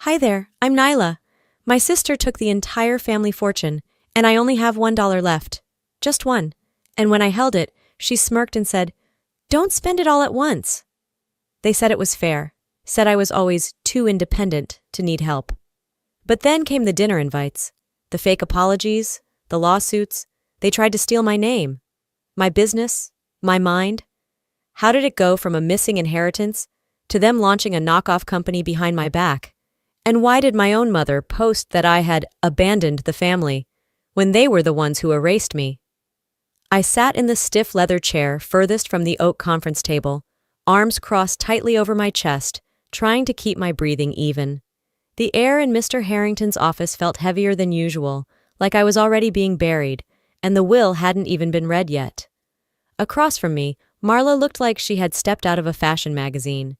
Hi there, I'm Nyla. My sister took the entire family fortune, and I only have $1 left. Just one. And when I held it, she smirked and said, "Don't spend it all at once." They said it was fair, said I was always too independent to need help. But then came the dinner invites, the fake apologies, the lawsuits. They tried to steal my name, my business, my mind. How did it go from a missing inheritance to them launching a knockoff company behind my back? And why did my own mother post that I had abandoned the family when they were the ones who erased me? I sat in the stiff leather chair furthest from the oak conference table, arms crossed tightly over my chest, trying to keep my breathing even. The air in Mr. Harrington's office felt heavier than usual, like I was already being buried, and the will hadn't even been read yet. Across from me, Marla looked like she had stepped out of a fashion magazine.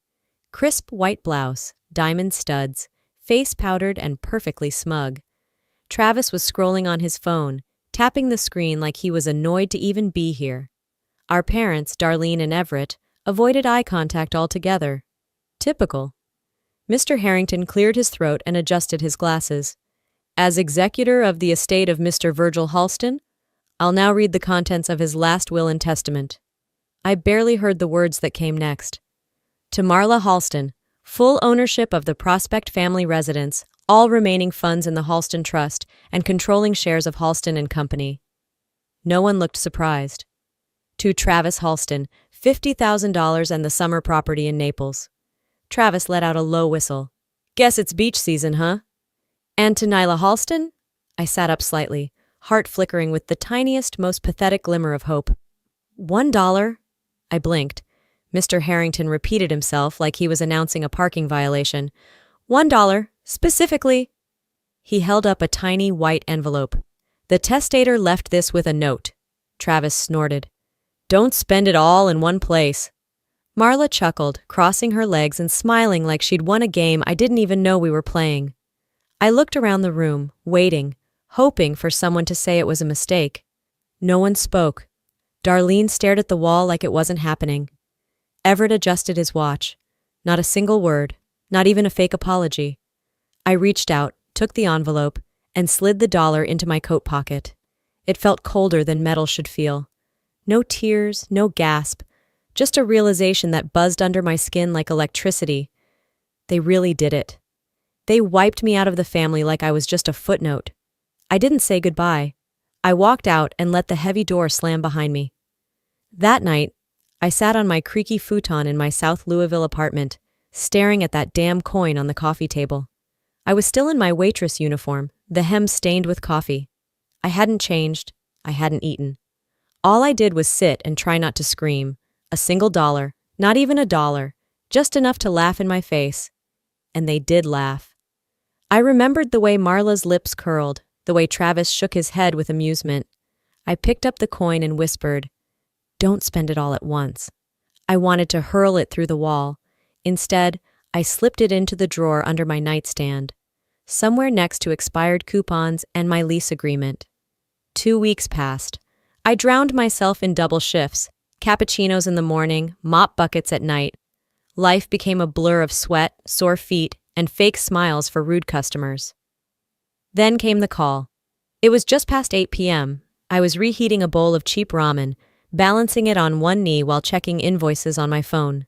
Crisp white blouse, diamond studs, face powdered and perfectly smug. Travis was scrolling on his phone, tapping the screen like he was annoyed to even be here. Our parents, Darlene and Everett, avoided eye contact altogether. Typical. Mr. Harrington cleared his throat and adjusted his glasses. As executor of the estate of Mr. Virgil Halston, I'll now read the contents of his last will and testament. I barely heard the words that came next. To Marla Halston, full ownership of the Prospect family residence, all remaining funds in the Halston Trust, and controlling shares of Halston and Company. No one looked surprised. To Travis Halston, $50,000 and the summer property in Naples. Travis let out a low whistle. Guess it's beach season, huh? And to Nyla Halston? I sat up slightly, heart flickering with the tiniest, most pathetic glimmer of hope. $1? I blinked. Mr. Harrington repeated himself like he was announcing a parking violation. $1, specifically. He held up a tiny white envelope. The testator left this with a note. Travis snorted. Don't spend it all in one place. Marla chuckled, crossing her legs and smiling like she'd won a game I didn't even know we were playing. I looked around the room, waiting, hoping for someone to say it was a mistake. No one spoke. Darlene stared at the wall like it wasn't happening. Everett adjusted his watch. Not a single word, not even a fake apology. I reached out, took the envelope, and slid the dollar into my coat pocket. It felt colder than metal should feel. No tears, no gasp, just a realization that buzzed under my skin like electricity. They really did it. They wiped me out of the family like I was just a footnote. I didn't say goodbye. I walked out and let the heavy door slam behind me. That night, I sat on my creaky futon in my South Louisville apartment, staring at that damn coin on the coffee table. I was still in my waitress uniform, the hem stained with coffee. I hadn't changed. I hadn't eaten. All I did was sit and try not to scream. A single dollar, not even a dollar, just enough to laugh in my face. And they did laugh. I remembered the way Marla's lips curled, the way Travis shook his head with amusement. I picked up the coin and whispered, "Don't spend it all at once." I wanted to hurl it through the wall. Instead, I slipped it into the drawer under my nightstand, somewhere next to expired coupons and my lease agreement. 2 weeks passed. I drowned myself in double shifts, cappuccinos in the morning, mop buckets at night. Life became a blur of sweat, sore feet, and fake smiles for rude customers. Then came the call. It was just past 8 p.m. I was reheating a bowl of cheap ramen, balancing it on one knee while checking invoices on my phone.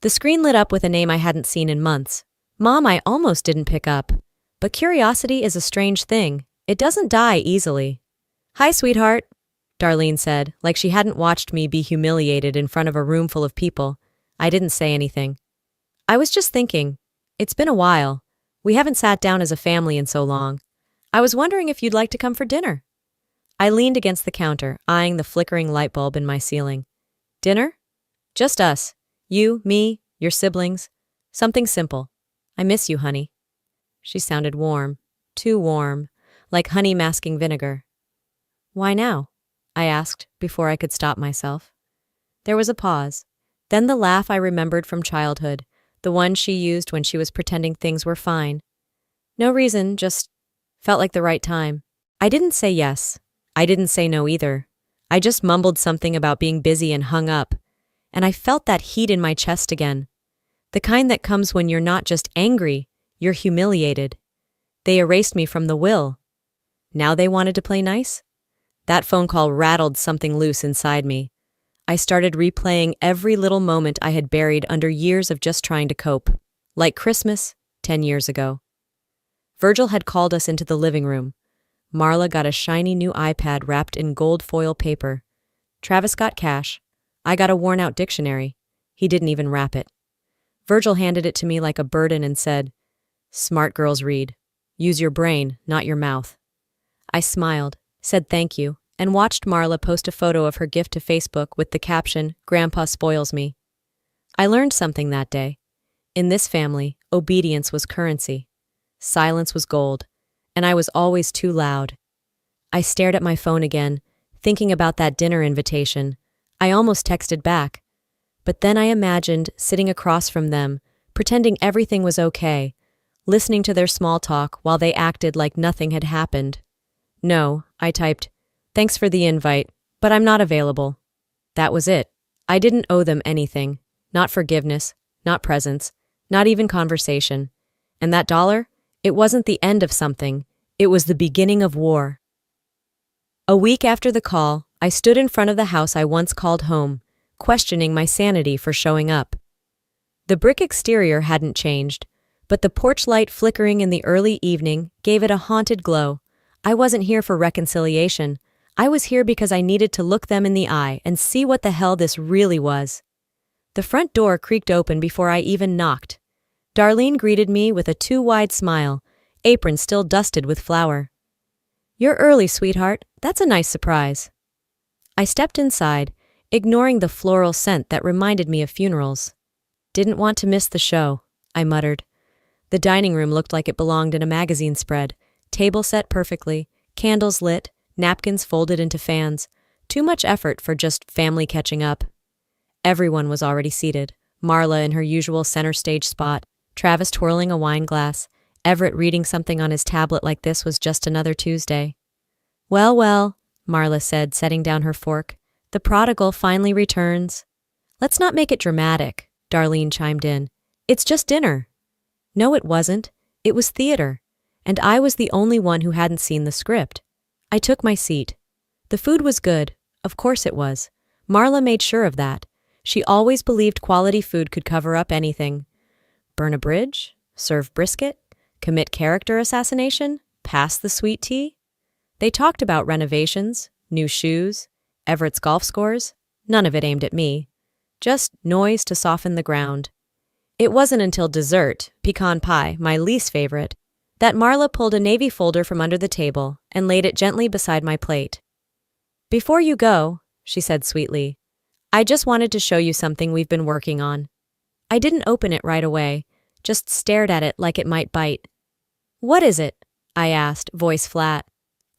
The screen lit up with a name I hadn't seen in months. Mom, I almost didn't pick up. But curiosity is a strange thing. It doesn't die easily. "Hi, sweetheart," Darlene said, like she hadn't watched me be humiliated in front of a room full of people. I didn't say anything. "I was just thinking. It's been a while. We haven't sat down as a family in so long. I was wondering if you'd like to come for dinner." I leaned against the counter, eyeing the flickering light bulb in my ceiling. "Dinner? Just us. You, me, your siblings. Something simple. I miss you, honey." She sounded warm. Too warm. Like honey masking vinegar. "Why now?" I asked, before I could stop myself. There was a pause. Then the laugh I remembered from childhood, the one she used when she was pretending things were fine. No reason, just felt like the right time. I didn't say yes. I didn't say no either. I just mumbled something about being busy and hung up, and I felt that heat in my chest again. The kind that comes when you're not just angry, You're humiliated. They erased me from the will. Now they wanted to play nice? That phone call rattled something loose inside me. I started replaying every little moment I had buried under years of just trying to cope. Like Christmas, 10 years ago. Virgil had called us into the living room. Marla got a shiny new iPad wrapped in gold foil paper. Travis got cash. I got a worn-out dictionary. He didn't even wrap it. Virgil handed it to me like a burden and said, "Smart girls read. Use your brain, not your mouth." I smiled, said thank you, and watched Marla post a photo of her gift to Facebook with the caption, "Grandpa spoils me." I learned something that day. In this family, obedience was currency. Silence was gold, and I was always too loud. I stared at my phone again, thinking about that dinner invitation. I almost texted back. But then I imagined sitting across from them, pretending everything was okay, listening to their small talk while they acted like nothing had happened. "No," I typed. "Thanks for the invite, but I'm not available." That was it. I didn't owe them anything. Not forgiveness, not presents, not even conversation. And that $1, it wasn't the end of something. It was the beginning of war. A week after the call, I stood in front of the house I once called home, questioning my sanity for showing up. The brick exterior hadn't changed, but the porch light flickering in the early evening gave it a haunted glow. I wasn't here for reconciliation. I was here because I needed to look them in the eye and see what the hell this really was. The front door creaked open before I even knocked. Darlene greeted me with a too-wide smile, apron still dusted with flour. "You're early, sweetheart. That's a nice surprise." I stepped inside, ignoring the floral scent that reminded me of funerals. "Didn't want to miss the show," I muttered. The dining room looked like it belonged in a magazine spread, table set perfectly, candles lit, napkins folded into fans. Too much effort for just family catching up. Everyone was already seated, Marla in her usual center stage spot, Travis twirling a wine glass, Everett reading something on his tablet like this was just another Tuesday. "Well, well," Marla said, setting down her fork. "The prodigal finally returns." "Let's not make it dramatic," Darlene chimed in. "It's just dinner." No, it wasn't. It was theater. And I was the only one who hadn't seen the script. I took my seat. The food was good. Of course it was. Marla made sure of that. She always believed quality food could cover up anything. Burn a bridge? Serve brisket? Commit character assassination? Pass the sweet tea? They talked about renovations, new shoes, Everett's golf scores. None of it aimed at me. Just noise to soften the ground. It wasn't until dessert, pecan pie, my least favorite, that Marla pulled a navy folder from under the table and laid it gently beside my plate. "Before you go," she said sweetly, "I just wanted to show you something we've been working on." I didn't open it right away, just stared at it like it might bite. "What is it?" I asked, voice flat.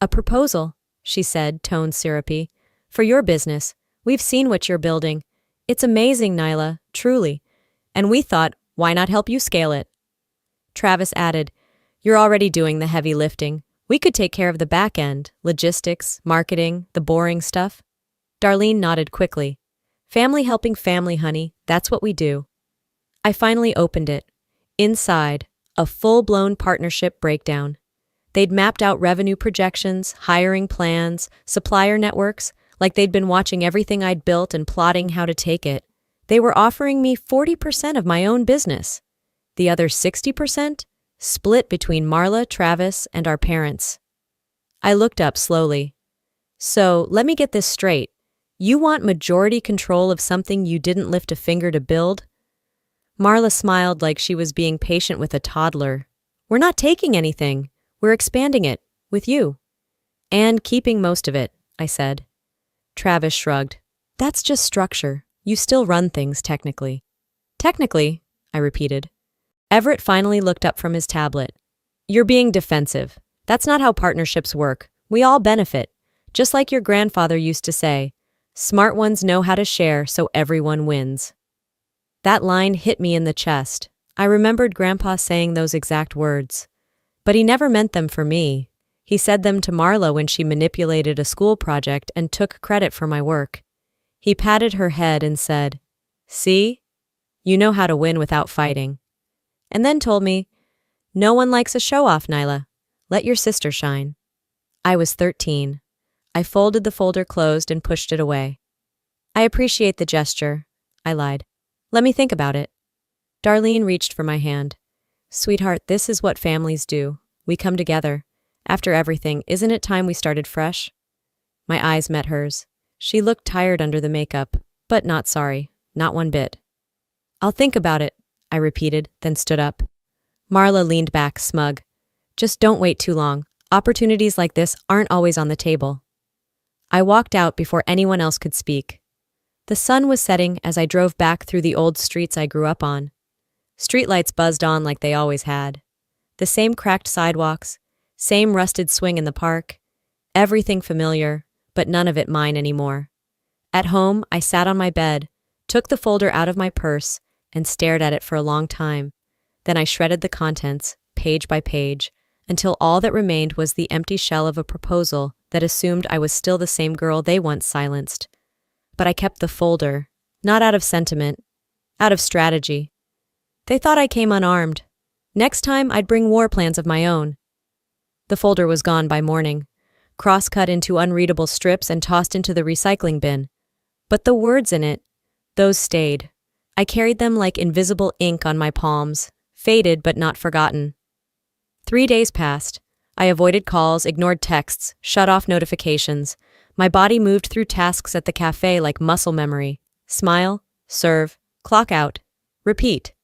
"A proposal," she said, tone syrupy. "For your business. We've seen what you're building. It's amazing, Nyla, truly. And we thought, why not help you scale it?" Travis added, "You're already doing the heavy lifting. We could take care of the back end, logistics, marketing, the boring stuff." Darlene nodded quickly. "Family helping family, honey. That's what we do." I finally opened it. Inside, a full-blown partnership breakdown. They'd mapped out revenue projections, hiring plans, supplier networks, like they'd been watching everything I'd built and plotting how to take it. They were offering me 40% of my own business. The other 60%? Split between Marla, Travis, and our parents. I looked up slowly. "So, let me get this straight. You want majority control of something you didn't lift a finger to build?" Marla smiled like she was being patient with a toddler. "We're not taking anything. We're expanding it. With you. And keeping most of it," I said. Travis shrugged. "That's just structure. You still run things, technically." "Technically," I repeated. Everett finally looked up from his tablet. "You're being defensive. That's not how partnerships work. We all benefit. Just like your grandfather used to say, smart ones know how to share so everyone wins." That line hit me in the chest. I remembered Grandpa saying those exact words. But he never meant them for me. He said them to Marla when she manipulated a school project and took credit for my work. He patted her head and said, "See? You know how to win without fighting." And then told me, No one likes a show-off, Nyla. Let your sister shine. I was 13. I folded the folder closed and pushed it away. I appreciate the gesture, I lied. Let me think about it. Darlene reached for my hand. Sweetheart, this is what families do. We come together. After everything, isn't it time we started fresh? My eyes met hers. She looked tired under the makeup, but not sorry, not one bit. I'll think about it, I repeated, then stood up. Marla leaned back, smug. Just don't wait too long. Opportunities like this aren't always on the table. I walked out before anyone else could speak. The sun was setting as I drove back through the old streets I grew up on. Streetlights buzzed on like they always had. The same cracked sidewalks, same rusted swing in the park. Everything familiar, but none of it mine anymore. At home, I sat on my bed, took the folder out of my purse, and stared at it for a long time. Then I shredded the contents, page by page, until all that remained was the empty shell of a proposal that assumed I was still the same girl they once silenced. But I kept the folder, not out of sentiment, out of strategy. They thought I came unarmed. Next time, I'd bring war plans of my own. The folder was gone by morning, cross-cut into unreadable strips and tossed into the recycling bin. But the words in it, those stayed. I carried them like invisible ink on my palms, faded but not forgotten. 3 days passed. I avoided calls, ignored texts, shut off notifications. My body moved through tasks at the cafe like muscle memory. Smile, serve, clock out, repeat.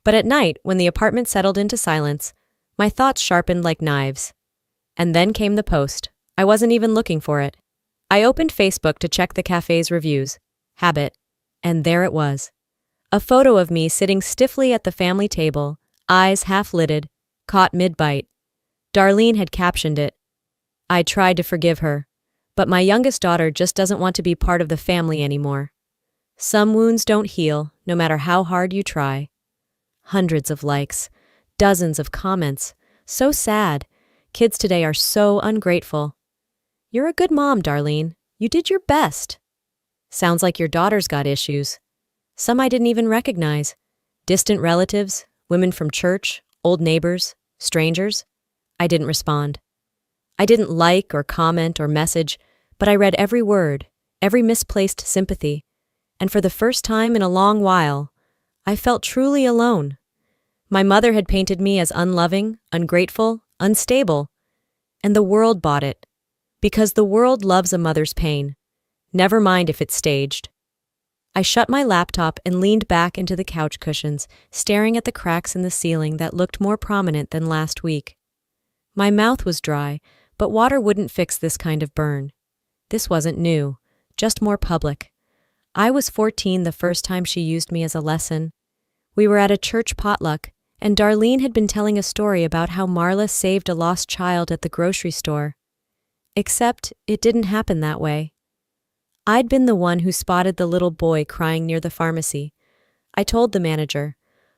But at night, when the apartment settled into silence, my thoughts sharpened like knives. And then came the post. I wasn't even looking for it. I opened Facebook to check the cafe's reviews. Habit. And there it was. A photo of me sitting stiffly at the family table, eyes half-lidded, caught mid-bite. Darlene had captioned it. I tried to forgive her, but my youngest daughter just doesn't want to be part of the family anymore. Some wounds don't heal, no matter how hard you try. Hundreds of likes, dozens of comments. So sad. Kids today are so ungrateful. You're a good mom, Darlene. You did your best. Sounds like your daughter's got issues. Some I didn't even recognize. Distant relatives, women from church, old neighbors, strangers. I didn't respond. I didn't like or comment or message, but I read every word, every misplaced sympathy. And for the first time in a long while, I felt truly alone. My mother had painted me as unloving, ungrateful, unstable. And the world bought it. Because the world loves a mother's pain. Never mind if it's staged. I shut my laptop and leaned back into the couch cushions, staring at the cracks in the ceiling that looked more prominent than last week. My mouth was dry, but water wouldn't fix this kind of burn. This wasn't new, just more public. I was 14 the first time she used me as a lesson. We were at a church potluck, and Darlene had been telling a story about how Marla saved a lost child at the grocery store. Except it didn't happen that way. I'd been the one who spotted the little boy crying near the pharmacy. I told the manager.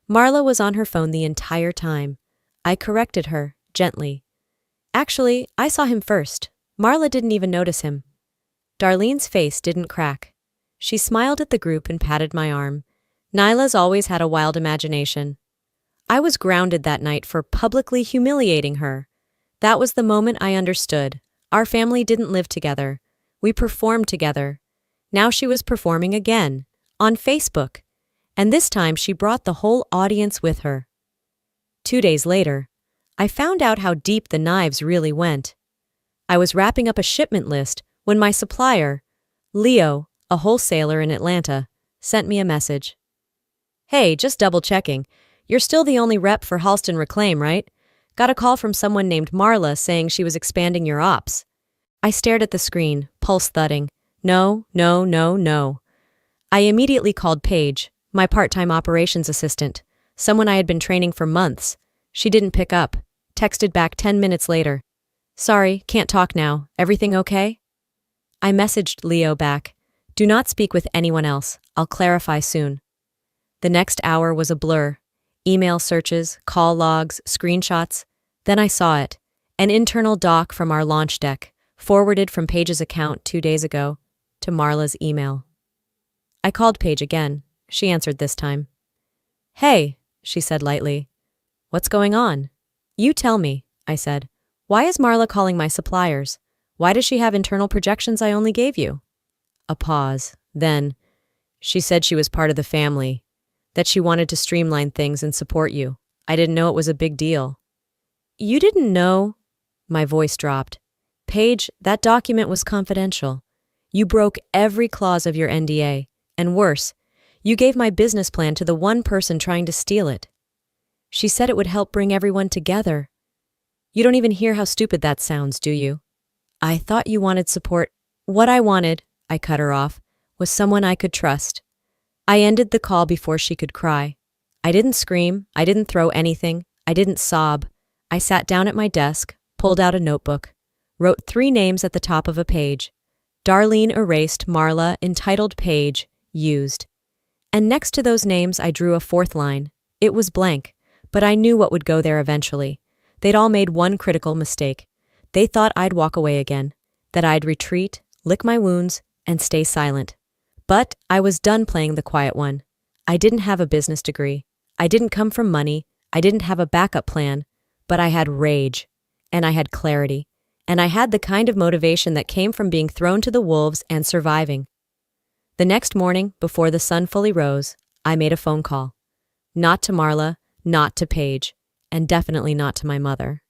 Marla was on her phone the entire time. I corrected her, gently. Actually, I saw him first. Marla didn't even notice him. Darlene's face didn't crack. She smiled at the group and patted my arm. Nyla's always had a wild imagination. I was grounded that night for publicly humiliating her. That was the moment I understood. Our family didn't live together. We performed together. Now she was performing again, on Facebook. And this time she brought the whole audience with her. 2 days later, I found out how deep the knives really went. I was wrapping up a shipment list when my supplier, Leo, a wholesaler in Atlanta, sent me a message. Hey, just double-checking. You're still the only rep for Halston Reclaim, right? Got a call from someone named Marla saying she was expanding your ops. I stared at the screen, pulse thudding. No. I immediately called Paige, my part-time operations assistant, someone I had been training for months. She didn't pick up. Texted back 10 minutes later. Sorry, can't talk now. Everything okay? I messaged Leo back. Do not speak with anyone else. I'll clarify soon. The next hour was a blur. Email searches, call logs, screenshots. Then I saw it. An internal doc from our launch deck, forwarded from Paige's account 2 days ago to Marla's email. I called Paige again. She answered this time. Hey, she said lightly. What's going on? You tell me, I said. Why is Marla calling my suppliers? Why does she have internal projections I only gave you? A pause. Then, she said she was part of the family, that she wanted to streamline things and support you. I didn't know it was a big deal. You didn't know? My voice dropped. Paige, that document was confidential. You broke every clause of your NDA, and worse, you gave my business plan to the one person trying to steal it. She said it would help bring everyone together. You don't even hear how stupid that sounds, do you? I thought you wanted support. What I wanted, I cut her off, was someone I could trust. I ended the call before she could cry. I didn't scream, I didn't throw anything, I didn't sob. I sat down at my desk, pulled out a notebook, wrote 3 names at the top of a page. Darlene erased, Marla, entitled page, used. And next to those names I drew a 4th line. It was blank, but I knew what would go there eventually. They'd all made one critical mistake. They thought I'd walk away again, that I'd retreat, lick my wounds, and stay silent. But I was done playing the quiet one. I didn't have a business degree. I didn't come from money. I didn't have a backup plan. But I had rage, and I had clarity, and I had the kind of motivation that came from being thrown to the wolves and surviving. The next morning, before the sun fully rose, I made a phone call. Not to Marla, not to Paige, and definitely not to my mother.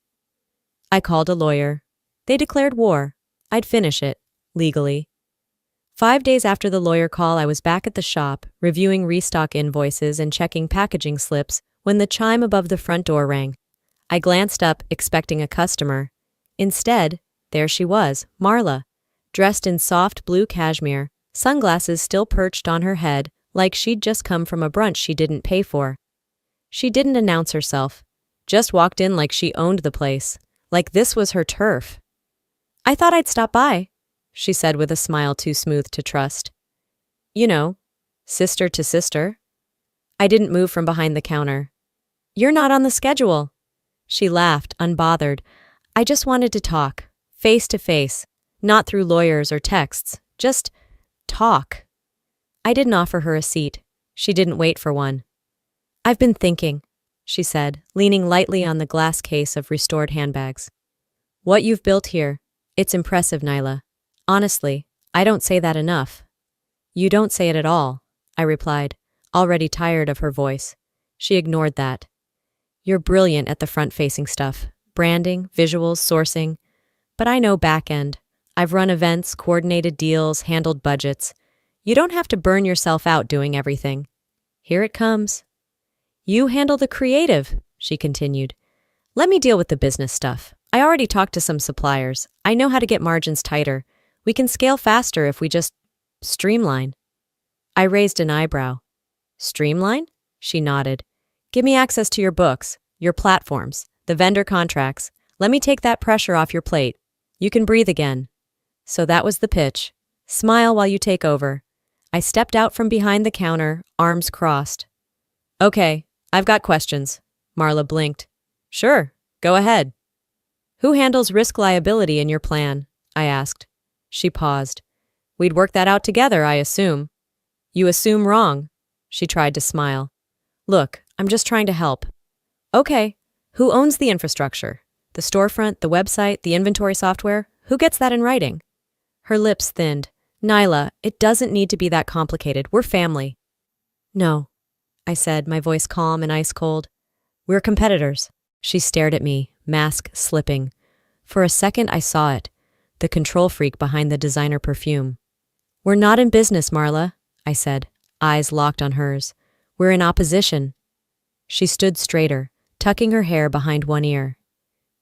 I called a lawyer. They declared war. I'd finish it, legally. 5 days after the lawyer call, I was back at the shop, reviewing restock invoices and checking packaging slips when the chime above the front door rang. I glanced up, expecting a customer. Instead, there she was, Marla, dressed in soft blue cashmere, sunglasses still perched on her head like she'd just come from a brunch she didn't pay for. She didn't announce herself, just walked in like she owned the place, like this was her turf. I thought I'd stop by, she said with a smile too smooth to trust. You know, sister to sister. I didn't move from behind the counter. You're not on the schedule. She laughed, unbothered. I just wanted to talk, face to face, not through lawyers or texts, just talk. I didn't offer her a seat. She didn't wait for one. I've been thinking, she said, leaning lightly on the glass case of restored handbags. What you've built here, it's impressive, Nyla. Honestly, I don't say that enough. You don't say it at all, I replied, already tired of her voice. She ignored that. You're brilliant at the front-facing stuff, branding, visuals, sourcing. But I know back-end. I've run events, coordinated deals, handled budgets. You don't have to burn yourself out doing everything. Here it comes. You handle the creative, she continued. Let me deal with the business stuff. I already talked to some suppliers. I know how to get margins tighter. We can scale faster if we just streamline. I raised an eyebrow. Streamline? She nodded. Give me access to your books, your platforms, the vendor contracts. Let me take that pressure off your plate. You can breathe again. So that was the pitch. Smile while you take over. I stepped out from behind the counter, arms crossed. Okay, I've got questions. Marla blinked. Sure, go ahead. Who handles risk liability in your plan? I asked. She paused. We'd work that out together, I assume. You assume wrong. She tried to smile. Look, I'm just trying to help. Okay, who owns the infrastructure? The storefront, the website, the inventory software? Who gets that in writing? Her lips thinned. Nyla, it doesn't need to be that complicated. We're family. No, I said, my voice calm and ice cold. We're competitors. She stared at me, mask slipping. For a second I saw it, the control freak behind the designer perfume. We're not in business, Marla, I said, eyes locked on hers. We're in opposition. She stood straighter, tucking her hair behind one ear.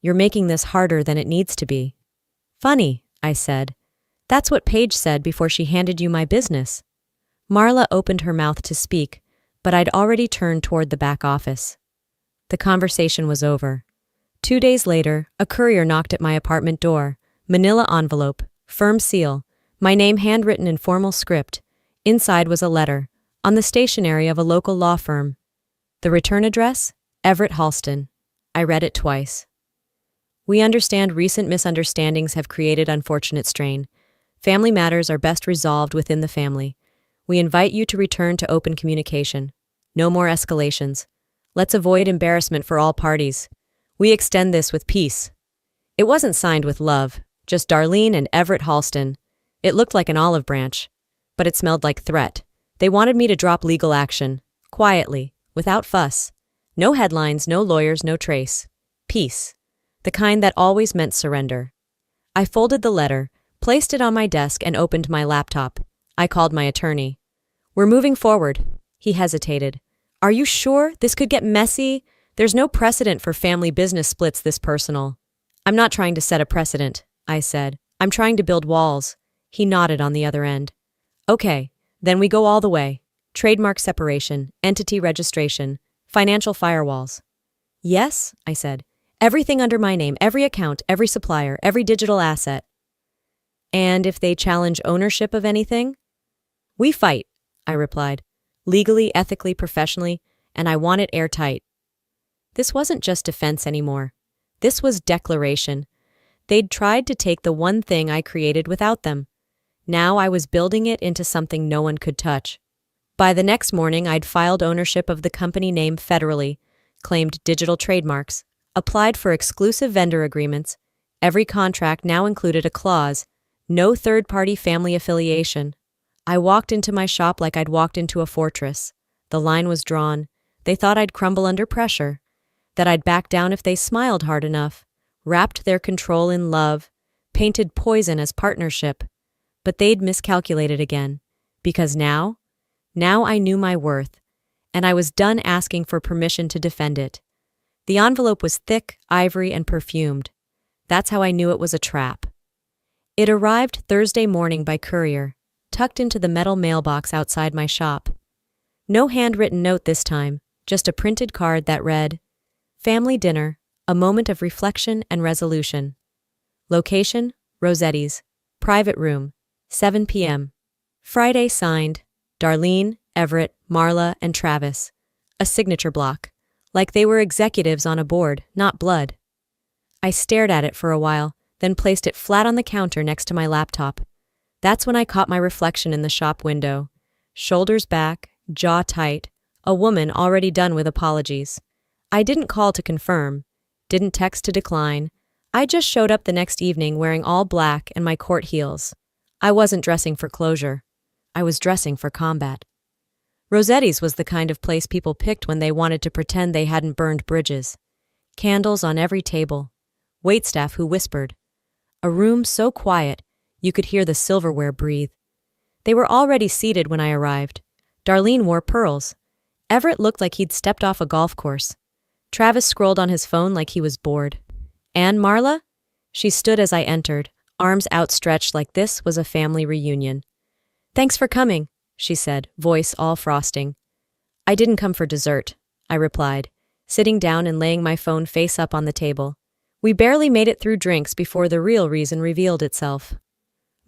You're making this harder than it needs to be. Funny, I said. That's what Paige said before she handed you my business. Marla opened her mouth to speak, but I'd already turned toward the back office. The conversation was over. 2 days later, a courier knocked at my apartment door. Manila envelope, firm seal, my name handwritten in formal script. Inside was a letter, on the stationery of a local law firm. The return address? Everett Halston. I read it twice. We understand recent misunderstandings have created unfortunate strain. Family matters are best resolved within the family. We invite you to return to open communication. No more escalations. Let's avoid embarrassment for all parties. We extend this with peace. It wasn't signed with love, just Darlene and Everett Halston. It looked like an olive branch, but it smelled like threat. They wanted me to drop legal action, quietly, without fuss. No headlines, no lawyers, no trace. Peace. The kind that always meant surrender. I folded the letter, placed it on my desk, and opened my laptop. I called my attorney. We're moving forward. He hesitated. Are you sure? This could get messy. There's no precedent for family business splits this personal. I'm not trying to set a precedent, I said. I'm trying to build walls. He nodded on the other end. Okay, then we go all the way. Trademark separation, entity registration, financial firewalls. Yes, I said. Everything under my name, every account, every supplier, every digital asset. And if they challenge ownership of anything? We fight, I replied. Legally, ethically, professionally, and I want it airtight. This wasn't just defense anymore. This was declaration. They'd tried to take the one thing I created without them. Now I was building it into something no one could touch. By the next morning, I'd filed ownership of the company name federally, claimed digital trademarks, applied for exclusive vendor agreements. Every contract now included a clause, no third-party family affiliation. I walked into my shop like I'd walked into a fortress. The line was drawn. They thought I'd crumble under pressure, that I'd back down if they smiled hard enough, wrapped their control in love, painted poison as partnership. But they'd miscalculated again, because now I knew my worth, and I was done asking for permission to defend it. The envelope was thick, ivory, and perfumed. That's how I knew it was a trap. It arrived Thursday morning by courier, tucked into the metal mailbox outside my shop. No handwritten note this time, just a printed card that read, Family dinner, a moment of reflection and resolution. Location, Rossetti's. Private room, 7 p.m. Friday signed, Darlene, Everett, Marla, and Travis. A signature block, like they were executives on a board, not blood. I stared at it for a while, then placed it flat on the counter next to my laptop. That's when I caught my reflection in the shop window. Shoulders back, jaw tight, a woman already done with apologies. I didn't call to confirm, didn't text to decline. I just showed up the next evening wearing all black and my court heels. I wasn't dressing for closure. I was dressing for combat. Rossetti's was the kind of place people picked when they wanted to pretend they hadn't burned bridges. Candles on every table. Waitstaff who whispered. A room so quiet you could hear the silverware breathe. They were already seated when I arrived. Darlene wore pearls. Everett looked like he'd stepped off a golf course. Travis scrolled on his phone like he was bored. And Marla? She stood as I entered, arms outstretched like this was a family reunion. Thanks for coming, she said, voice all frosting. I didn't come for dessert, I replied, sitting down and laying my phone face up on the table. We barely made it through drinks before the real reason revealed itself.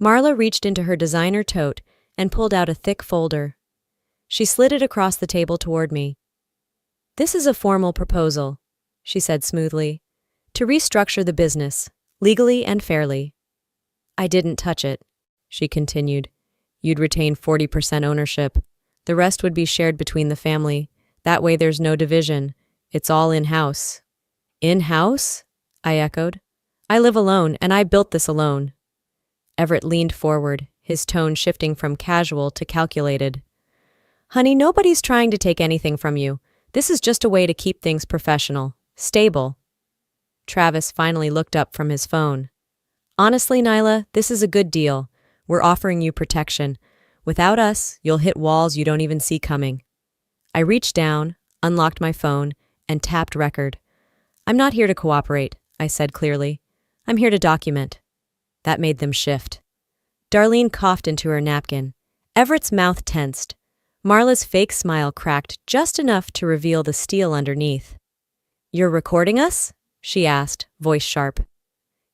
Marla reached into her designer tote and pulled out a thick folder. She slid it across the table toward me. This is a formal proposal, she said smoothly, to restructure the business, legally and fairly. I didn't touch it, she continued. You'd retain 40% ownership. The rest would be shared between the family. That way there's no division. It's all in-house. In-house? I echoed. I live alone, and I built this alone. Everett leaned forward, his tone shifting from casual to calculated. Honey, nobody's trying to take anything from you. This is just a way to keep things professional, stable. Travis finally looked up from his phone. Honestly, Nyla, this is a good deal. We're offering you protection. Without us, you'll hit walls you don't even see coming. I reached down, unlocked my phone, and tapped record. I'm not here to cooperate, I said clearly. I'm here to document. That made them shift. Darlene coughed into her napkin. Everett's mouth tensed. Marla's fake smile cracked just enough to reveal the steel underneath. You're recording us? She asked, voice sharp.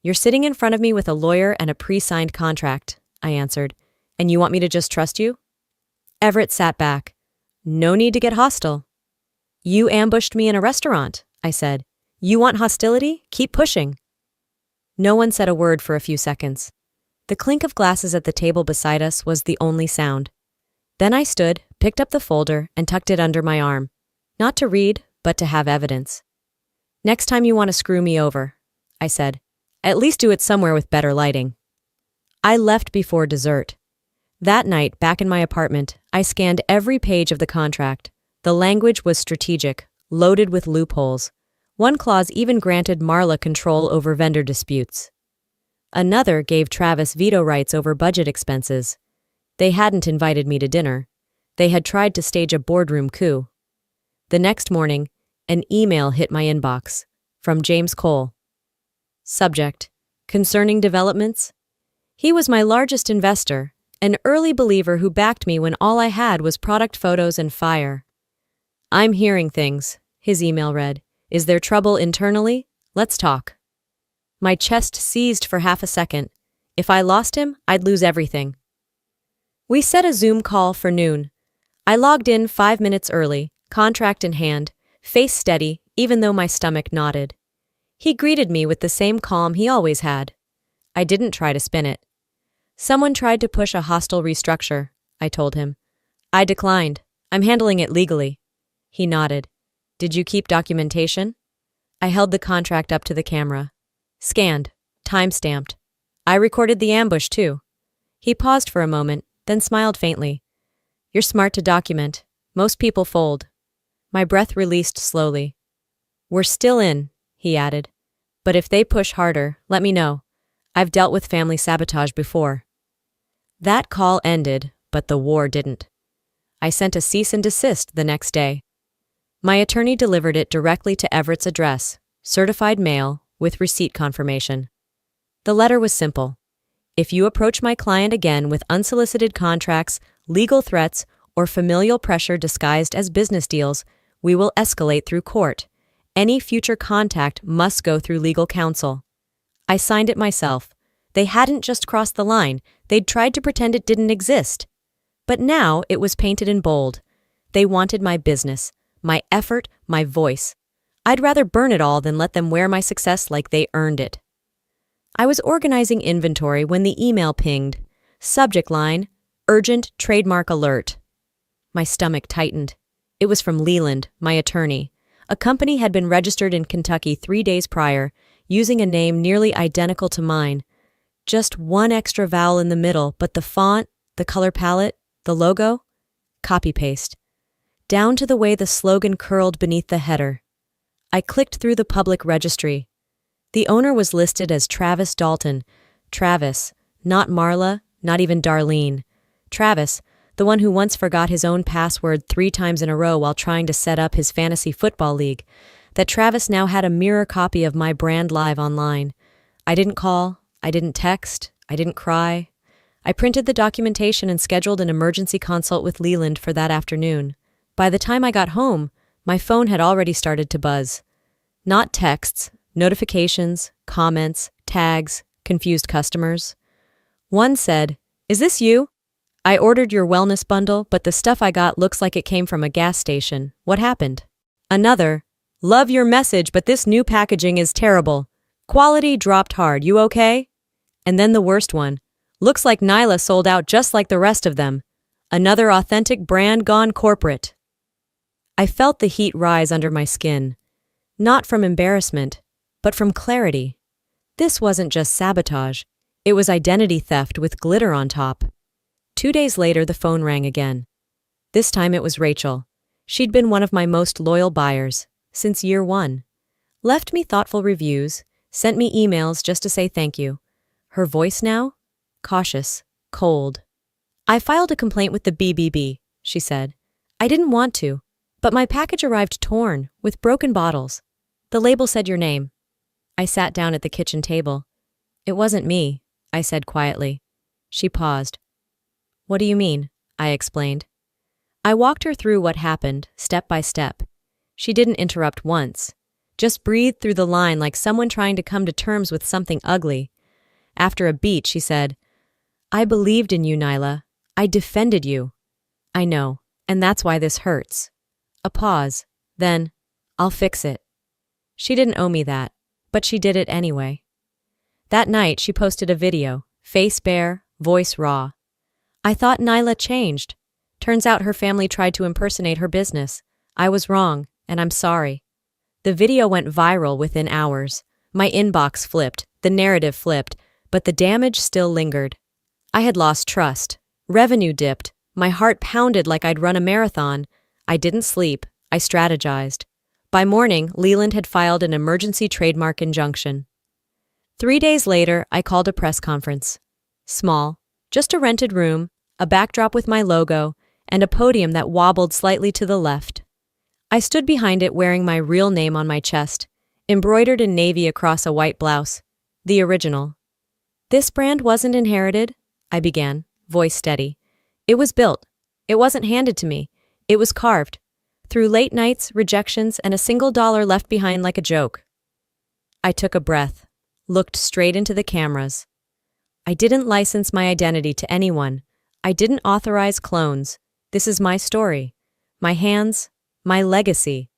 You're sitting in front of me with a lawyer and a pre-signed contract, I answered. And you want me to just trust you? Everett sat back. No need to get hostile. You ambushed me in a restaurant, I said. You want hostility? Keep pushing. No one said a word for a few seconds. The clink of glasses at the table beside us was the only sound. Then I stood, picked up the folder, and tucked it under my arm. Not to read, but to have evidence. Next time you want to screw me over, I said. At least do it somewhere with better lighting. I left before dessert. That night, back in my apartment, I scanned every page of the contract. The language was strategic, loaded with loopholes. One clause even granted Marla control over vendor disputes. Another gave Travis veto rights over budget expenses. They hadn't invited me to dinner. They had tried to stage a boardroom coup. The next morning, an email hit my inbox from James Cole. Subject: concerning developments. He was my largest investor, an early believer who backed me when all I had was product photos and fire. I'm hearing things, his email read. Is there trouble internally? Let's talk. My chest seized for half a second. If I lost him, I'd lose everything. We set a Zoom call for noon. I logged in 5 minutes early, contract in hand, face steady, even though my stomach knotted. He greeted me with the same calm he always had. I didn't try to spin it. Someone tried to push a hostile restructure, I told him. I declined. I'm handling it legally. He nodded. Did you keep documentation? I held the contract up to the camera. Scanned. Time-stamped. I recorded the ambush, too. He paused for a moment, then smiled faintly. You're smart to document. Most people fold. My breath released slowly. We're still in, he added. But if they push harder, let me know. I've dealt with family sabotage before. That call ended, but the war didn't. I sent a cease and desist the next day. My attorney delivered it directly to Everett's address, certified mail, with receipt confirmation. The letter was simple. If you approach my client again with unsolicited contracts, legal threats, or familial pressure disguised as business deals, we will escalate through court. Any future contact must go through legal counsel. I signed it myself. They hadn't just crossed the line, they'd tried to pretend it didn't exist. But now it was painted in bold. They wanted my business, my effort, my voice. I'd rather burn it all than let them wear my success like they earned it. I was organizing inventory when the email pinged. Subject line: urgent trademark alert. My stomach tightened. It was from Leland, my attorney. A company had been registered in Kentucky 3 days prior, using a name nearly identical to mine. Just one extra vowel in the middle, but the font, the color palette, the logo? Copy-paste. Down to the way the slogan curled beneath the header. I clicked through the public registry. The owner was listed as Travis Dalton. Travis, not Marla, not even Darlene. Travis, the one who once forgot his own password 3 times in a row while trying to set up his fantasy football league. That Travis now had a mirror copy of my brand live online. I didn't call, I didn't text, I didn't cry. I printed the documentation and scheduled an emergency consult with Leland for that afternoon. By the time I got home, my phone had already started to buzz. Not texts, notifications, comments, tags, confused customers. One said, "Is this you? I ordered your wellness bundle, but the stuff I got looks like it came from a gas station. What happened?" Another, "Love your message, but this new packaging is terrible. Quality dropped hard. You okay?" And then the worst one, "Looks like Nyla sold out just like the rest of them. Another authentic brand gone corporate." I felt the heat rise under my skin. Not from embarrassment, but from clarity. This wasn't just sabotage. It was identity theft with glitter on top. 2 days later, the phone rang again. This time it was Rachel. She'd been one of my most loyal buyers since year 1. Left me thoughtful reviews, sent me emails just to say thank you. Her voice now? Cautious, cold. "I filed a complaint with the BBB," she said. "I didn't want to, but my package arrived torn, with broken bottles. The label said your name." I sat down at the kitchen table. "It wasn't me," I said quietly. She paused. "What do you mean?" I explained. I walked her through what happened, step by step. She didn't interrupt once, just breathed through the line like someone trying to come to terms with something ugly. After a beat, she said, "I believed in you, Nyla. I defended you." "I know, and that's why this hurts." A pause, then, "I'll fix it." She didn't owe me that, but she did it anyway. That night, she posted a video, face bare, voice raw. "I thought Nyla changed. Turns out her family tried to impersonate her business. I was wrong, and I'm sorry." The video went viral within hours. My inbox flipped, the narrative flipped, but the damage still lingered. I had lost trust. Revenue dipped. My heart pounded like I'd run a marathon. I didn't sleep. I strategized. By morning, Leland had filed an emergency trademark injunction. 3 days later, I called a press conference. Small, just a rented room, a backdrop with my logo, and a podium that wobbled slightly to the left. I stood behind it wearing my real name on my chest, embroidered in navy across a white blouse. The original. "This brand wasn't inherited," I began, voice steady. "It was built. It wasn't handed to me. It was carved. Through late nights, rejections, and a single dollar left behind like a joke." I took a breath, looked straight into the cameras. I didn't license my identity to anyone. I didn't authorize clones. This is my story, my hands, my legacy.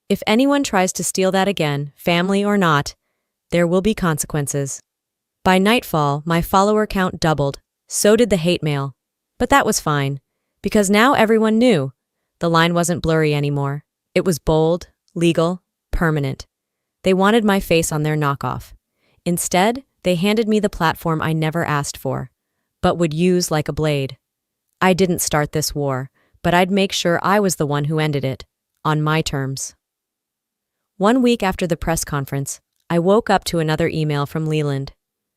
If anyone tries to steal that again, family or not, there will be consequences. By nightfall, my follower count doubled. So did the hate mail. But that was fine, because now everyone knew. The line wasn't blurry anymore. It was bold, legal, permanent. They wanted my face on their knockoff. Instead, they handed me the platform I never asked for, but would use like a blade. I didn't start this war, but I'd make sure I was the one who ended it, on my terms. 1 week after the press conference, I woke up to another email from Leland.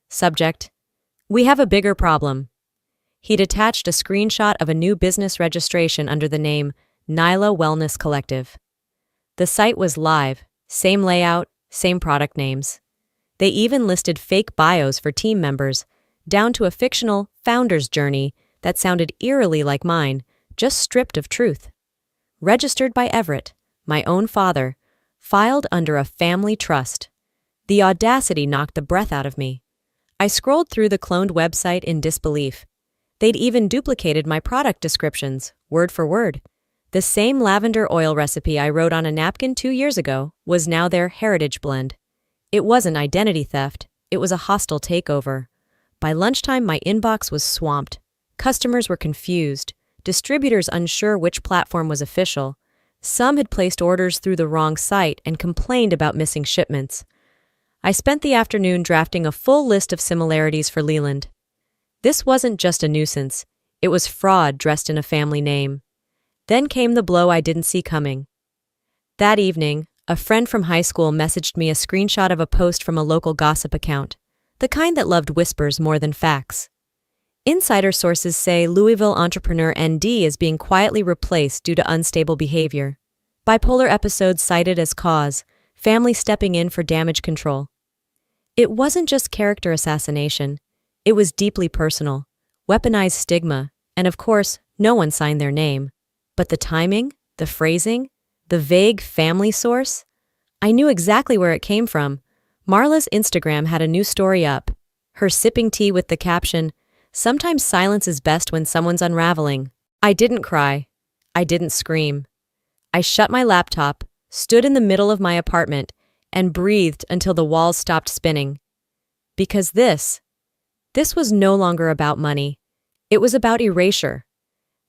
Subject: "We have a bigger problem." He'd attached a screenshot of a new business registration under the name Nyla Wellness Collective. The site was live, same layout, same product names. They even listed fake bios for team members, down to a fictional founder's journey that sounded eerily like mine, just stripped of truth. Registered by Everett, my own father, filed under a family trust. The audacity knocked the breath out of me. I scrolled through the cloned website in disbelief. They'd even duplicated my product descriptions, word for word. The same lavender oil recipe I wrote on a napkin 2 years ago was now their heritage blend. It wasn't identity theft, it was a hostile takeover. By lunchtime, my inbox was swamped. Customers were confused, distributors unsure which platform was official. Some had placed orders through the wrong site and complained about missing shipments. I spent the afternoon drafting a full list of similarities for Leland. This wasn't just a nuisance, it was fraud dressed in a family name. Then came the blow I didn't see coming. That evening, a friend from high school messaged me a screenshot of a post from a local gossip account, the kind that loved whispers more than facts. Insider sources say Louisville entrepreneur ND is being quietly replaced due to unstable behavior. Bipolar episodes cited as cause, family stepping in for damage control. It wasn't just character assassination. It was deeply personal, weaponized stigma, and of course, no one signed their name. But the timing, the phrasing, the vague family source? I knew exactly where it came from. Marla's Instagram had a new story up. Her sipping tea with the caption, "Sometimes silence is best when someone's unraveling." I didn't cry. I didn't scream. I shut my laptop, stood in the middle of my apartment, and breathed until the walls stopped spinning. Because this was no longer about money. It was about erasure.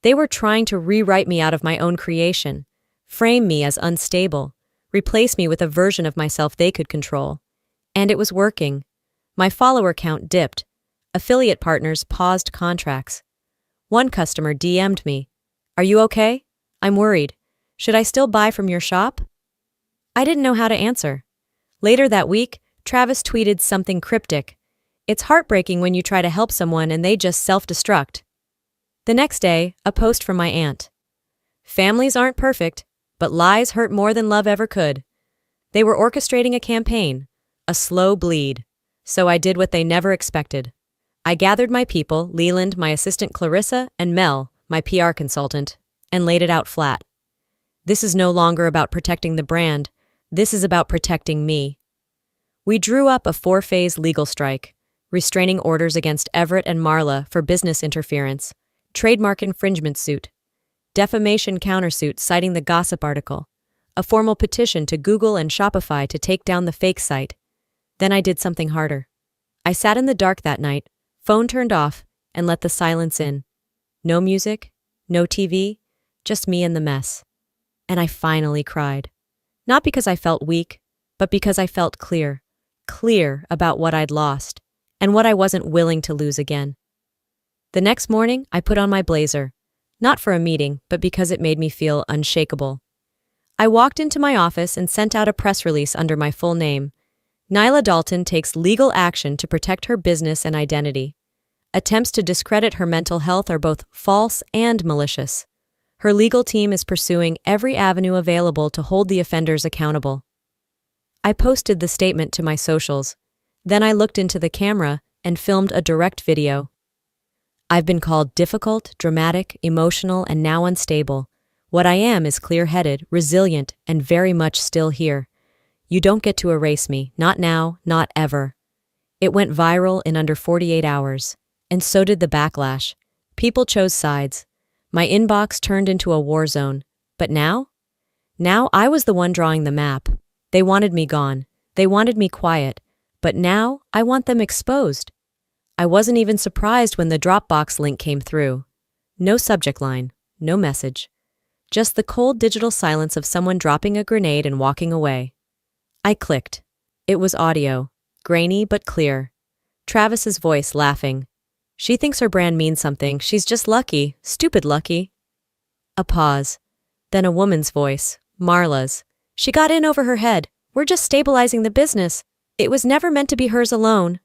They were trying to rewrite me out of my own creation, frame me as unstable, replace me with a version of myself they could control. And it was working. My follower count dipped. Affiliate partners paused contracts. One customer DM'd me, "Are you okay? I'm worried. Should I still buy from your shop?" I didn't know how to answer. Later that week, Travis tweeted something cryptic. "It's heartbreaking when you try to help someone and they just self-destruct." The next day, a post from my aunt. "Families aren't perfect, but lies hurt more than love ever could." They were orchestrating a campaign, a slow bleed. So I did what they never expected. I gathered my people, Leland, my assistant Clarissa, and Mel, my PR consultant, and laid it out flat. This is no longer about protecting the brand. This is about protecting me. We drew up a 4-phase legal strike, restraining orders against Everett and Marla for business interference, trademark infringement suit, defamation countersuit citing the gossip article, a formal petition to Google and Shopify to take down the fake site. Then I did something harder. I sat in the dark that night, phone turned off, and let the silence in. No music, no TV, just me and the mess. And I finally cried. Not because I felt weak, but because I felt clear. Clear about what I'd lost, and what I wasn't willing to lose again. The next morning, I put on my blazer. Not for a meeting, but because it made me feel unshakable. I walked into my office and sent out a press release under my full name. Nyla Dalton takes legal action to protect her business and identity. Attempts to discredit her mental health are both false and malicious. Her legal team is pursuing every avenue available to hold the offenders accountable. I posted the statement to my socials. Then I looked into the camera and filmed a direct video. I've been called difficult, dramatic, emotional, and now unstable. What I am is clear-headed, resilient, and very much still here. You don't get to erase me, not now, not ever. It went viral in under 48 hours. And so did the backlash. People chose sides. My inbox turned into a war zone. But now? Now I was the one drawing the map. They wanted me gone. They wanted me quiet. But now I want them exposed. I wasn't even surprised when the Dropbox link came through. No subject line, no message. Just the cold digital silence of someone dropping a grenade and walking away. I clicked. It was audio, grainy but clear. Travis's voice laughing. She thinks her brand means something. She's just lucky, stupid lucky. A pause. Then a woman's voice, Marla's. She got in over her head. We're just stabilizing the business. It was never meant to be hers alone.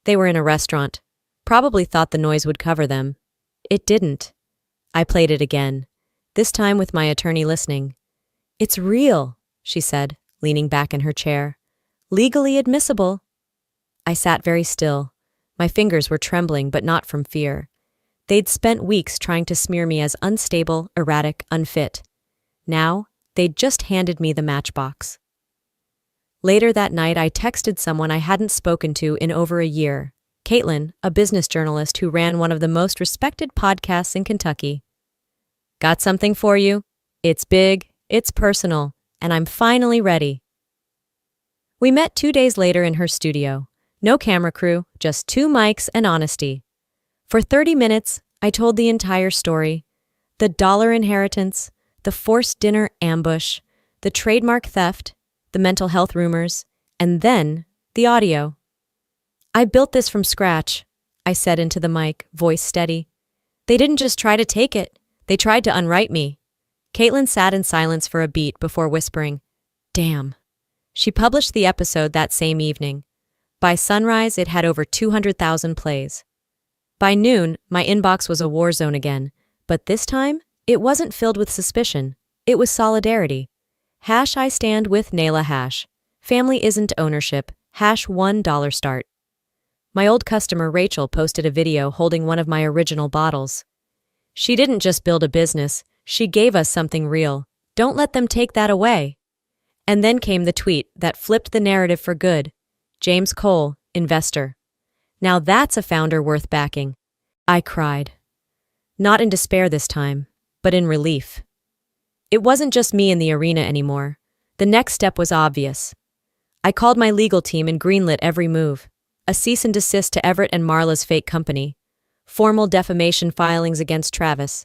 They were in a restaurant. Probably thought the noise would cover them. It didn't. I played it again, this time with my attorney listening. It's real, she said, leaning back in her chair. Legally admissible. I sat very still. My fingers were trembling, but not from fear. They'd spent weeks trying to smear me as unstable, erratic, unfit. Now, they'd just handed me the matchbox. Later that night, I texted someone I hadn't spoken to in over a year, Caitlin, a business journalist who ran one of the most respected podcasts in Kentucky. Got something for you? It's big, it's personal, and I'm finally ready. We met 2 days later in her studio. No camera crew, just 2 mics and honesty. For 30 minutes, I told the entire story. The dollar inheritance, the forced dinner ambush, the trademark theft, the mental health rumors, and then the audio. I built this from scratch, I said into the mic, voice steady. They didn't just try to take it, they tried to unwrite me. Caitlin sat in silence for a beat before whispering, "Damn." She published the episode that same evening. By sunrise, it had over 200,000 plays. By noon, my inbox was a war zone again, but this time, it wasn't filled with suspicion. It was solidarity. I stand with Nyla. Family isn't ownership. $1 start. My old customer Rachel posted a video holding one of my original bottles. She didn't just build a business, she gave us something real. Don't let them take that away. And then came the tweet that flipped the narrative for good. James Cole, investor. Now that's a founder worth backing. I cried. Not in despair this time, but in relief. It wasn't just me in the arena anymore. The next step was obvious. I called my legal team and greenlit every move. A cease and desist to Everett and Marla's fake company. Formal defamation filings against Travis.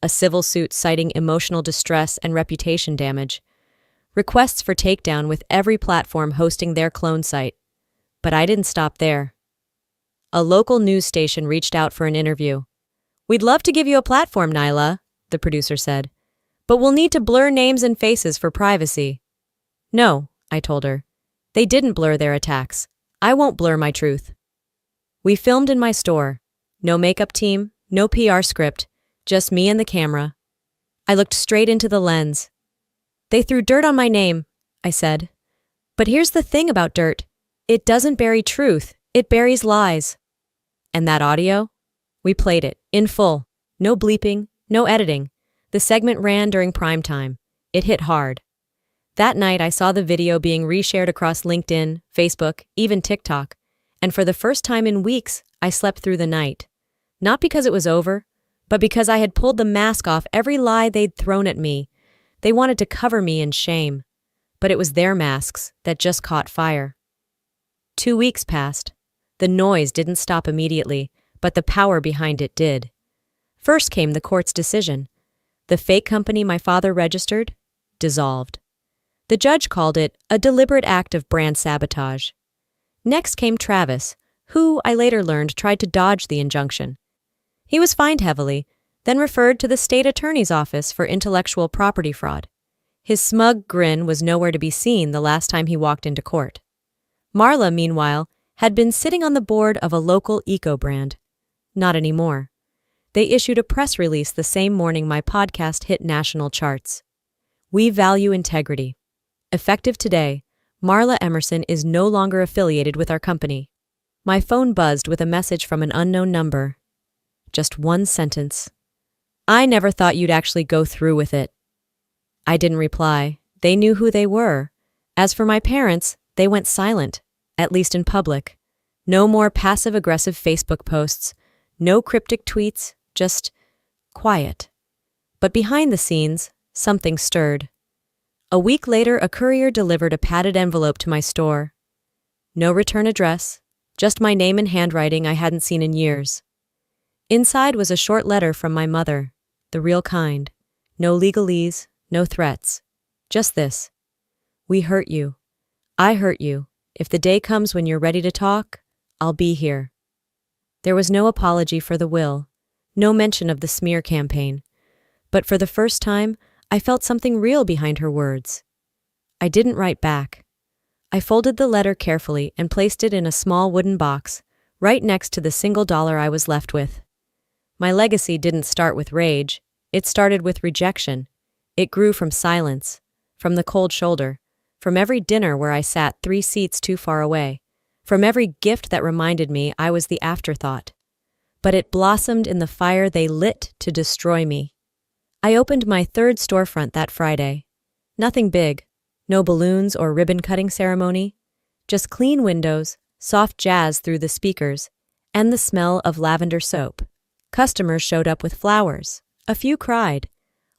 A civil suit citing emotional distress and reputation damage. Requests for takedown with every platform hosting their clone site. But I didn't stop there. A local news station reached out for an interview. We'd love to give you a platform, Nyla, the producer said. But we'll need to blur names and faces for privacy. No, I told her. They didn't blur their attacks. I won't blur my truth. We filmed in my store. No makeup team, no PR script, just me and the camera. I looked straight into the lens. They threw dirt on my name, I said. But here's the thing about dirt. It doesn't bury truth, it buries lies. And that audio? We played it, in full. No bleeping, no editing. The segment ran during prime time. It hit hard. That night, I saw the video being reshared across LinkedIn, Facebook, even TikTok. And for the first time in weeks, I slept through the night. Not because it was over, but because I had pulled the mask off every lie they'd thrown at me. They wanted to cover me in shame. But it was their masks that just caught fire. 2 weeks passed. The noise didn't stop immediately, but the power behind it did. First came the court's decision. The fake company my father registered dissolved. The judge called it a deliberate act of brand sabotage. Next came Travis, who, I later learned, tried to dodge the injunction. He was fined heavily, then referred to the state attorney's office for intellectual property fraud. His smug grin was nowhere to be seen the last time he walked into court. Marla, meanwhile, had been sitting on the board of a local eco-brand. Not anymore. They issued a press release the same morning my podcast hit national charts. We value integrity. Effective today, Marla Emerson is no longer affiliated with our company. My phone buzzed with a message from an unknown number. Just one sentence. I never thought you'd actually go through with it. I didn't reply. They knew who they were. As for my parents, they went silent, at least in public. No more passive-aggressive Facebook posts, no cryptic tweets, just quiet. But behind the scenes, something stirred. A week later, a courier delivered a padded envelope to my store. No return address, just my name and handwriting I hadn't seen in years. Inside was a short letter from my mother, the real kind. No legalese, no threats. Just this. We hurt you. I hurt you. If the day comes when you're ready to talk, I'll be here. There was no apology for the will, no mention of the smear campaign. But for the first time, I felt something real behind her words. I didn't write back. I folded the letter carefully and placed it in a small wooden box, right next to the single dollar I was left with. My legacy didn't start with rage. It started with rejection. It grew from silence, from the cold shoulder, from every dinner where I sat 3 seats too far away, from every gift that reminded me I was the afterthought. But it blossomed in the fire they lit to destroy me. I opened my 3rd storefront that Friday. Nothing big, no balloons or ribbon-cutting ceremony, just clean windows, soft jazz through the speakers, and the smell of lavender soap. Customers showed up with flowers. A few cried.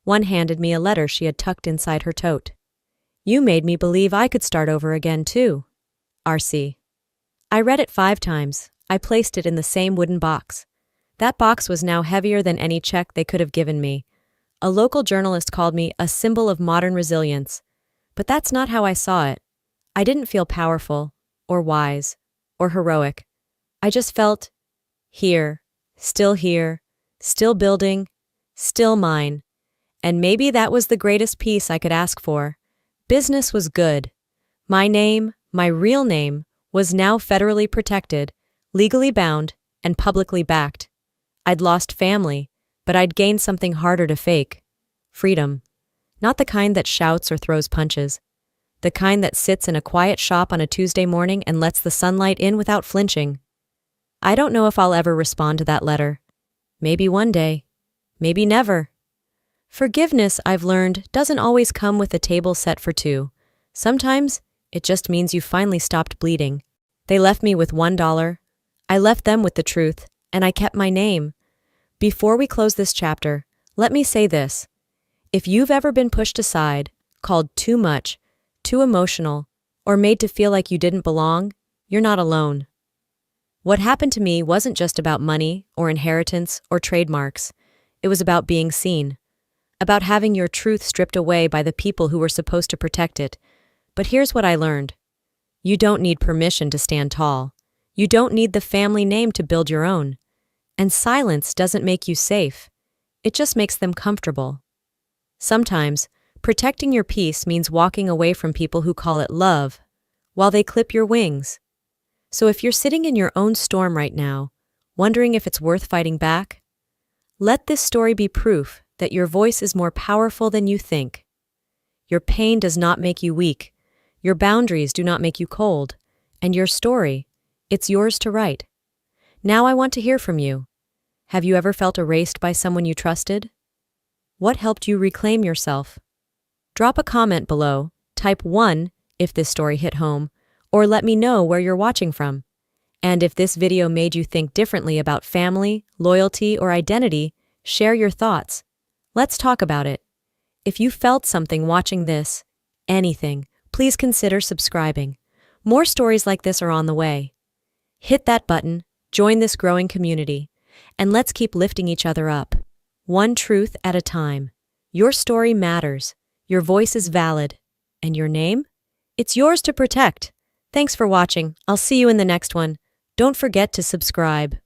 One handed me a letter she had tucked inside her tote. You made me believe I could start over again, too. R.C. I read it 5 times. I placed it in the same wooden box. That box was now heavier than any check they could have given me. A local journalist called me a symbol of modern resilience. But that's not how I saw it. I didn't feel powerful, or wise, or heroic. I just felt here, still building, still mine. And maybe that was the greatest peace I could ask for. Business was good. My name, my real name, was now federally protected, legally bound, and publicly backed. I'd lost family, but I'd gained something harder to fake. Freedom. Not the kind that shouts or throws punches. The kind that sits in a quiet shop on a Tuesday morning and lets the sunlight in without flinching. I don't know if I'll ever respond to that letter. Maybe one day. Maybe never. Forgiveness, I've learned, doesn't always come with a table set for 2. Sometimes it just means you finally stopped bleeding. They left me with $1. I left them with the truth, and I kept my name. Before we close this chapter, let me say this. If you've ever been pushed aside, called too much, too emotional, or made to feel like you didn't belong, you're not alone. What happened to me wasn't just about money or inheritance or trademarks. It was about being seen. About having your truth stripped away by the people who were supposed to protect it. But here's what I learned. You don't need permission to stand tall. You don't need the family name to build your own. And silence doesn't make you safe. It just makes them comfortable. Sometimes, protecting your peace means walking away from people who call it love, while they clip your wings. So if you're sitting in your own storm right now, wondering if it's worth fighting back, let this story be proof that your voice is more powerful than you think. Your pain does not make you weak, your boundaries do not make you cold, and your story, it's yours to write. Now I want to hear from you. Have you ever felt erased by someone you trusted? What helped you reclaim yourself? Drop a comment below, type 1 if this story hit home, or let me know where you're watching from. And if this video made you think differently about family, loyalty, or identity, share your thoughts. Let's talk about it. If you felt something watching this, anything, please consider subscribing. More stories like this are on the way. Hit that button, join this growing community, and let's keep lifting each other up. One truth at a time. Your story matters. Your voice is valid. And your name? It's yours to protect. Thanks for watching. I'll see you in the next one. Don't forget to subscribe.